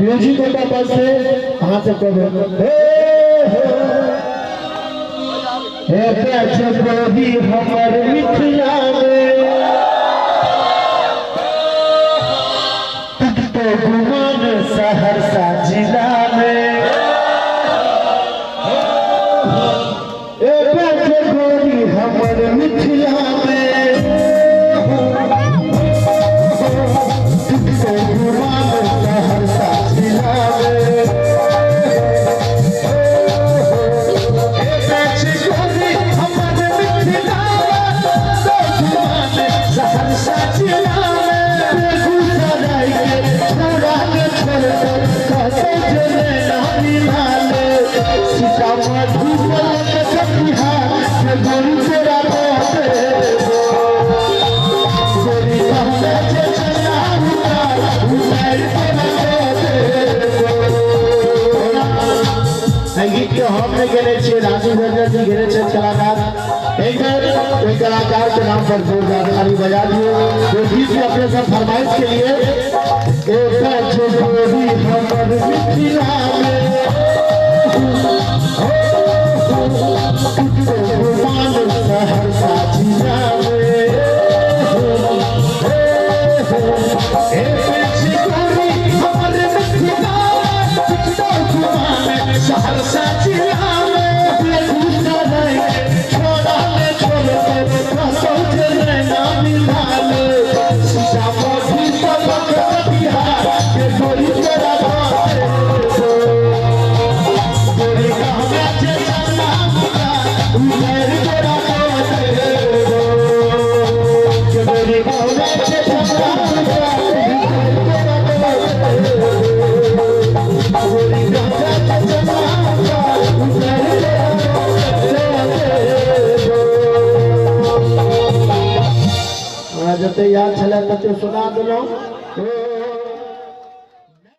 Music होता बस से कहाँ से करो भी हमारे मिथिला में तो गुमान सहरसा जिला में गोरी हमारे मिथिला में तो गुमान सहरसा जिला में सहरसा जिला संगीत के हम में गेले छे राजू भैया जी गेले छे कलाकार एक कोई कलाकार के नाम पर जोरदार ताली बजा दिए जो गीत भी अपने सब फरमाइश के लिए एक जो भी हमर मिथिला में सहरसा जिला में सहरसा जिला में छोड़ा ले छोड़ ना मिला सीतामढ़ी बिहार के गोरी तेरा गोरी कहना चला उधर तेरा गोरी कहना चला जते याद छले तते सुना देलौ।